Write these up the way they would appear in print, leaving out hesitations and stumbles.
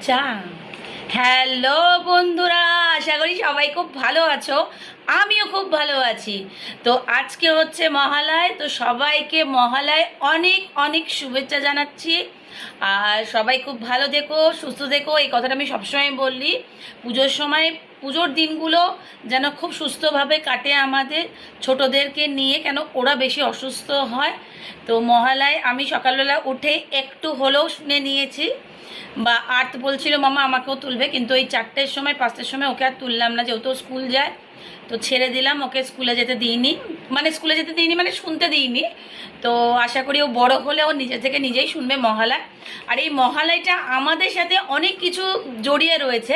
যা হ্যালো বন্ধুরা, আশা করি সবাই খুব ভালো আছো। আমিও খুব ভালো আছি। তো আজকে হচ্ছে মহালয়, তো সবাইকে মহালয় অনেক অনেক শুভেচ্ছা জানাচ্ছি। আর সবাই খুব ভালো থেকো, সুস্থ থেকো, এই কথাটা আমি সবসময় বলি। পুজোর সময়, পুজোর দিনগুলো যেন খুব সুস্থভাবে কাটে আমাদের, ছোটদেরকে নিয়ে, কেন ওরা বেশি অসুস্থ হয়। তো মহালয় আমি সকালবেলা উঠে একটু হলেও শুনে নিয়েছি, বা আর্ত বলছিল মামা আমাকেও তুলবে, কিন্তু ওই 4টের সময় 5টের সময় ওকে আর তুললাম না, যেহেতু স্কুল যায়। তো ছেড়ে দিলাম, ওকে স্কুলে যেতে দিইনি, মানে শুনতে দিইনি। তো আশা করি ও বড় হলে ও নিজে থেকে নিজেই শুনবে মহালয়। আর এই মহালয়টা আমাদের সাথে অনেক কিছু জড়িয়ে রয়েছে,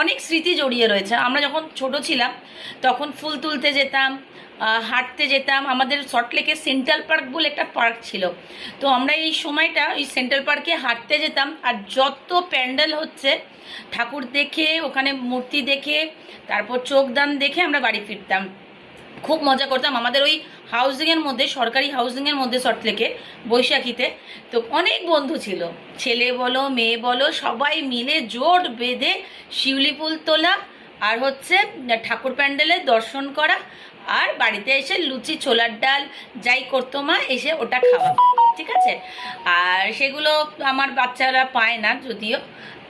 অনেক স্মৃতি জড়িয়ে রয়েছে। আমরা যখন ছোট ছিলাম তখন ফুল তুলতে যেতাম, হাঁটতে যেতাম। আমাদের সল্টলেকের সেন্ট্রাল পার্ক বলে একটা পার্ক ছিল, তো আমরা এই সময়টা ওই সেন্ট্রাল পার্কে হাঁটতে যেতাম। আর যত প্যান্ডেল হচ্ছে ঠাকুর দেখে, ওখানে মূর্তি দেখে, তারপর চোখদান দেখে আমরা বাড়ি ফিরতাম। খুব মজা করতাম। আমাদের ওই হাউজিংয়ের মধ্যে, সরকারি হাউজিংয়ের মধ্যে, সল্টলেকে বৈশাখীতে, তো অনেক বন্ধু ছিল, ছেলে বলো মেয়ে বলো, সবাই মিলে জোট বেঁধে শিউলি ফুল তোলা, আর হচ্ছে ঠাকুর প্যান্ডেলের দর্শন করা, আর বাড়িতে এসে লুচি ছোলার ডাল যাই করতো মা, এসে ওটা খাওয়া। ঠিক আছে। আর সেগুলো আমার বাচ্চারা পায় না যদিও।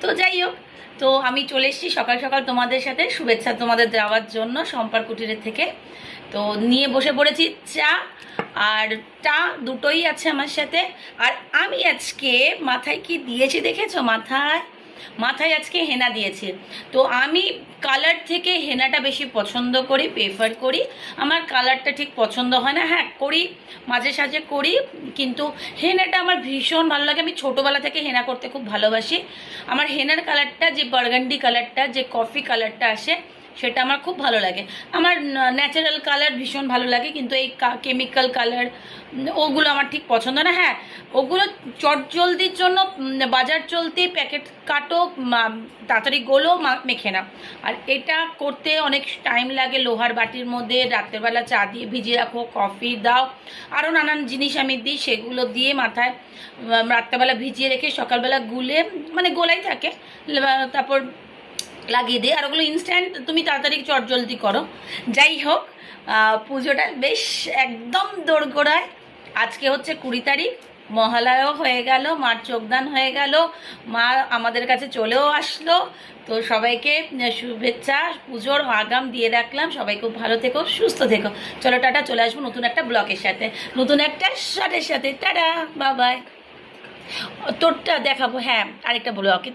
তো যাই হোক, তো আমি চলে এসেছি সকাল সকাল তোমাদের সাথে শুভেচ্ছা তোমাদের দেওয়ার জন্য সম্পার কুটিরের থেকে। তো নিয়ে বসে পড়েছি চা, আর টা দুটোই আছে আমার সাথে। আর আমি আজকে মাথায় কি দিয়েছি দেখেছো? মাথায় মাথায় আজকে হেনা দিয়েছি। তো আমি কালার থেকে হেনাটা বেশি পছন্দ করি, প্রেফার করি। আমার কালারটা ঠিক পছন্দ হয় না, হ্যাঁ করি, মাঝে সাঝে করি, কিন্তু হেনাটা আমার ভীষণ ভালো লাগে। আমি ছোটোবেলা থেকে হেনা করতে খুব ভালোবাসি। আমার হেনার কালারটা, যে বার্গান্ডি কালারটা, যে কফি কালারটা আসে, সেটা আমার খুব ভালো লাগে। আমার ন্যাচারাল কালার ভীষণ ভালো লাগে, কিন্তু এই কেমিক্যাল কালার ওগুলো আমার ঠিক পছন্দ না। হ্যাঁ, ওগুলো চটজলদির জন্য বাজার চলতি প্যাকেট কাটো, তাড়াতাড়ি গোলো, মেখে না। আর এটা করতে অনেক টাইম লাগে, লোহার বাটির মধ্যে রাত্রেবেলা চা দিয়ে ভিজিয়ে রাখো, কফি দাও, আরও নানান জিনিস আমি দিই, সেগুলো দিয়ে মাথায় রাত্রেবেলা ভিজিয়ে রেখে সকালবেলা গুলে, মানে গোলাই থাকে, তারপর লাগিয়ে দিই। আর ওগুলো ইনস্ট্যান্ট, তুমি তাড়াতাড়ি চটজলদি করো। যাই হোক, পুজোটা বেশ একদম দোরগোড়ায়। আজকে হচ্ছে 20 তারিখ, মহালয়ও হয়ে গেল, মার চোখদান হয়ে গেল, মা আমাদের কাছে চলেও আসলো। তো সবাইকে শুভেচ্ছা, পুজোর আগাম দিয়ে রাখলাম। সবাই খুব ভালো থেকো, সুস্থ থেকো। চলো টাটা, চলে আসবো নতুন একটা ব্লগের সাথে, নতুন একটা শটের সাথে। টাটা, বাবাই। তোরটা দেখাবো, হ্যাঁ আরেকটা ব্লগে।